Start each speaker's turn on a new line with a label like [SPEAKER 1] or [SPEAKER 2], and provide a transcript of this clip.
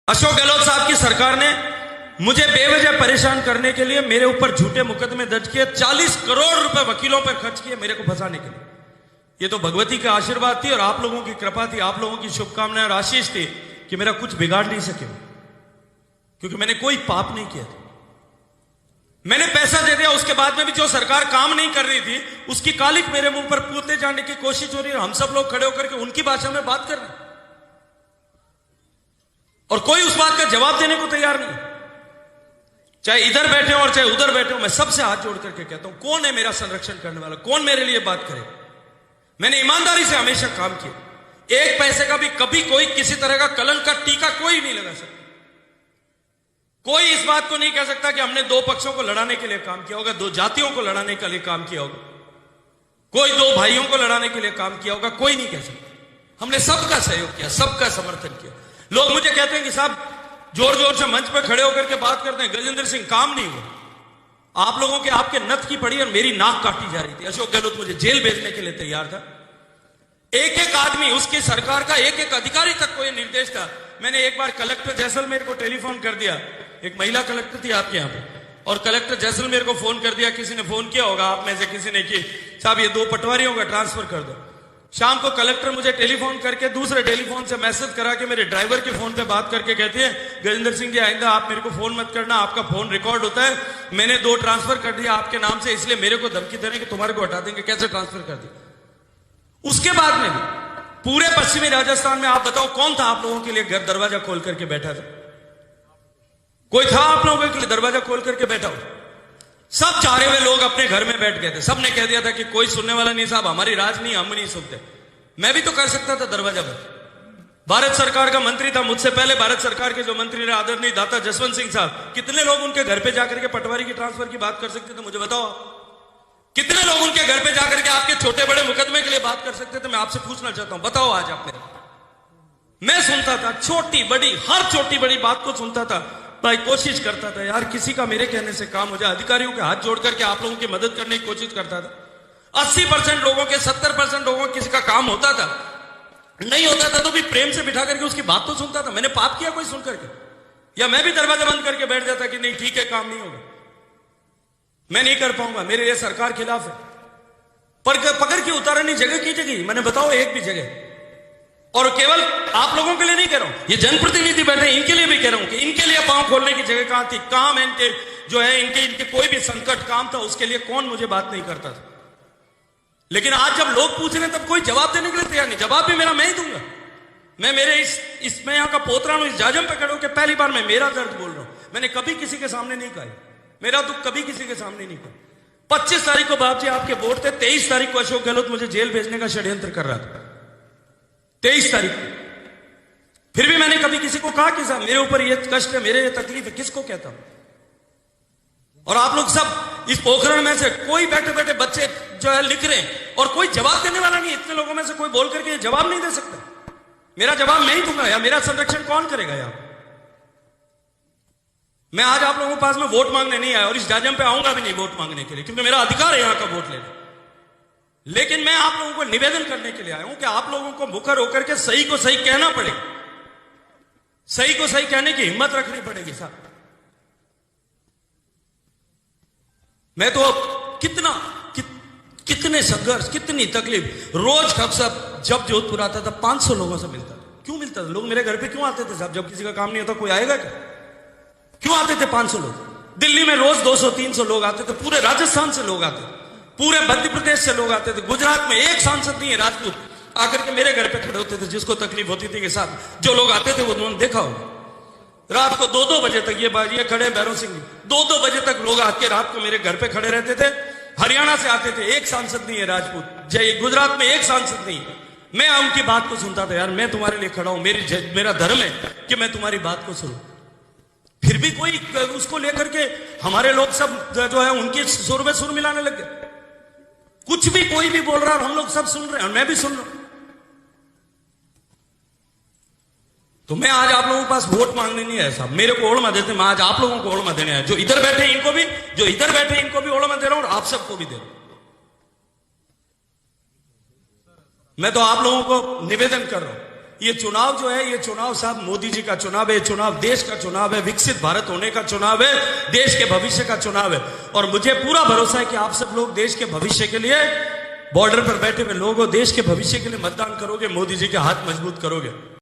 [SPEAKER 1] अशोक गहलोत साहब की सरकार ने मुझे बेवजह परेशान करने के लिए मेरे ऊपर झूठे मुकदमे दर्ज किए, 40 करोड़ रुपए वकीलों पर खर्च किए मेरे को फंसाने के लिए। ये तो भगवती का आशीर्वाद थी और आप लोगों की कृपा थी, आप लोगों की शुभकामनाएं और आशीष थी कि मेरा कुछ बिगाड़ नहीं सके, क्योंकि मैंने कोई पाप नहीं किया था। मैंने पैसा दे दिया, उसके बाद में भी जो सरकार काम नहीं कर रही थी उसकी कालिक मेरे मुंह पर पूछते जाने की कोशिश हो रही है। हम सब लोग खड़े होकर के उनकी भाषा में बात कर रहे हैं और कोई उस बात का जवाब देने को तैयार नहीं, चाहे इधर बैठे हो और चाहे उधर बैठे हो। मैं सबसे हाथ जोड़ करके कहता हूं, कौन है मेरा संरक्षण करने वाला, कौन मेरे लिए बात करे। मैंने ईमानदारी से हमेशा काम किया, एक पैसे का भी कभी कोई किसी तरह का कलंक का टीका कोई नहीं लगा सकता। कोई इस बात को नहीं कह सकता कि हमने दो पक्षों को लड़ाने के लिए काम किया होगा, दो जातियों को लड़ाने के लिए काम किया होगा, कोई दो भाइयों को लड़ाने के लिए काम किया होगा, कोई नहीं कह सकता। हमने सबका सहयोग किया, सबका समर्थन किया। लोग मुझे कहते हैं कि साहब जोर जोर से मंच पर खड़े होकर के बात करते हैं, गजेंद्र सिंह काम नहीं हुआ। आप लोगों के आपके नथ की पड़ी और मेरी नाक काटी जा रही थी। अशोक गहलोत मुझे जेल भेजने के लिए तैयार था। एक एक आदमी, उसकी सरकार का एक एक अधिकारी तक को यह निर्देश था। मैंने एक बार कलेक्टर जैसलमेर को टेलीफोन कर दिया, एक महिला कलेक्टर थी आपके यहां पे, और कलेक्टर जैसलमेर को फोन कर दिया, किसी ने फोन किया होगा आप में से किसी ने कि साहब ये दो पटवारियों का ट्रांसफर कर दो। शाम को कलेक्टर मुझे टेलीफोन करके दूसरे टेलीफोन से मैसेज करा के मेरे ड्राइवर के फोन पे बात करके कहती है, गजेंद्र सिंह जी आइंदा आप मेरे को फोन मत करना, आपका फोन रिकॉर्ड होता है, मैंने दो ट्रांसफर कर दिया आपके नाम से, इसलिए मेरे को धमकी दे रहे कि तुम्हारे को हटा देंगे। कैसे ट्रांसफर कर दिया। उसके बाद में पूरे पश्चिमी राजस्थान में आप बताओ कौन था आप लोगों के लिए घर दरवाजा खोल करके बैठा था? कोई था आप लोगों के लिए दरवाजा खोल करके बैठा हो? सब चारे हुए लोग अपने घर में बैठ गए थे। सबने कह दिया था कि कोई सुनने वाला नहीं साहब, हमारी राज नहीं, हम नहीं सुनते। मैं भी तो कर सकता था दरवाजा बंद। भारत सरकार का मंत्री था, मुझसे पहले भारत सरकार के जो मंत्री रहे आदरणीय दाता जसवंत सिंह साहब, कितने लोग उनके घर पे जाकर के पटवारी की ट्रांसफर की बात कर सकते थे? मुझे बताओ कितने लोग उनके घर पे जाकर के आपके छोटे बड़े मुकदमे के लिए बात कर सकते थे? मैं आपसे पूछना चाहता हूं, बताओ आज आप मेरे। मैं सुनता था, छोटी बड़ी हर छोटी बड़ी बात को सुनता था भाई, कोशिश करता था यार किसी का मेरे कहने से काम हो जाए। अधिकारियों के हाथ जोड़ करके आप लोगों की मदद करने की कोशिश करता था। 80% लोगों के 70% लोगों के किसी का काम होता था, नहीं होता था तो भी प्रेम से बिठा करके उसकी बात तो सुनता था। मैंने पाप किया कोई सुन करके? या मैं भी दरवाजा बंद करके बैठ जाता कि नहीं ठीक है काम नहीं होगा, मैं नहीं कर पाऊंगा, मेरे लिए सरकार खिलाफ है। पर पकड़ के उतारनी जगह की जगह, मैंने बताओ एक भी जगह। और केवल आप लोगों के लिए नहीं कह रहा हूं, ये जनप्रतिनिधि बैठे इनके लिए भी कह रहा हूं कि इनके लिए पांव खोलने की जगह कहां थी? काम इनके जो है इनके कोई भी संकट काम था उसके लिए कौन मुझे बात नहीं करता था। लेकिन आज जब लोग पूछ रहे हैं तब कोई जवाब देने के लिए तैयार नहीं। जवाब भी मेरा मैं ही दूंगा। मैं मेरे मैं यहां का पोतरा हूं, इस जाजम पे खड़े होकर पहली बार मैं मेरा दर्द बोल रहा हूं। मैंने कभी किसी के सामने नहीं कहा, मेरा दुख कभी किसी के सामने नहीं कहा। 25 तारीख को बाप जी आपके वोट थे, 23 तारीख को अशोक गहलोत मुझे जेल भेजने का षड्यंत्र कर रहा था, 23 तारीख को। फिर भी मैंने कभी किसी को कहा कि साहब मेरे ऊपर ये कष्ट है, मेरे ये तकलीफ है, किसको कहता हूं? और आप लोग सब इस पोखरण में से कोई बैठे बैठे बच्चे जो है लिख रहे हैं और कोई जवाब देने वाला नहीं। इतने लोगों में से कोई बोल करके जवाब नहीं दे सकता। मेरा जवाब मैं ही दूंगा या मेरा संरक्षण कौन करेगा यार? मैं आज आप लोगों के पास में वोट मांगने नहीं आया और इस जाजम पे आऊंगा भी नहीं वोट मांगने के लिए, क्योंकि मेरा अधिकार है यहां का वोट लेना। लेकिन मैं आप लोगों को निवेदन करने के लिए आया हूं कि आप लोगों को मुखर होकर के सही को सही कहना पड़ेगा, सही को सही कहने की हिम्मत रखनी पड़ेगी साहब। मैं तो कितने संघर्ष, कितनी तकलीफ, रोज साहब जब जोधपुर आता था 500 लोगों से मिलता था। क्यों मिलता था? लोग मेरे घर पे क्यों आते थे साहब? जब किसी का काम नहीं होता कोई आएगा क्या? क्यों आते थे 500 लोग? दिल्ली में रोज 200-300 लोग आते थे, पूरे राजस्थान से लोग आते थे, पूरे मध्य प्रदेश से लोग आते थे। गुजरात में एक सांसद नहीं है राजपूत, आकर के मेरे घर पे खड़े होते थे। जिसको तकलीफ होती थी के साथ जो लोग आते थे वो उन्होंने देखा हो, रात को 2-2 बजे तक ये खड़े भैरव सिंह 2-2 बजे तक लोग आके रात को मेरे घर पे खड़े रहते थे। हरियाणा से आते थे, एक सांसद नहीं है राजपूत। जय गुजरात में एक सांसद नहीं। मैं उनकी बात को सुनता था, यार मैं तुम्हारे लिए खड़ा हूं, मेरा धर्म है कि मैं तुम्हारी बात को सुनूं। फिर भी कोई उसको लेकर के हमारे लोग सब जो है उनके सुर में सुर मिलाने लग गए। कुछ भी कोई भी बोल रहा है हम लोग सब सुन रहे हैं और मैं भी सुन रहा हूं। तो मैं आज आप लोगों के पास वोट मांगने नहीं आया साहब, मेरे को ओढ़मा देते, मैं आज आप लोगों को ओढ़मा देने आया। जो इधर बैठे इनको भी, जो इधर बैठे इनको भी ओढ़मा दे रहा हूं और आप सबको भी दे रहा हूं। मैं तो आप लोगों को निवेदन कर रहा हूं ये चुनाव जो है, ये चुनाव साहब मोदी जी का चुनाव है, ये चुनाव देश का चुनाव है, विकसित भारत होने का चुनाव है, देश के भविष्य का चुनाव है। और मुझे पूरा भरोसा है कि आप सब लोग देश के भविष्य के लिए, बॉर्डर पर बैठे हुए लोगों, देश के भविष्य के लिए मतदान करोगे, मोदी जी के हाथ मजबूत करोगे।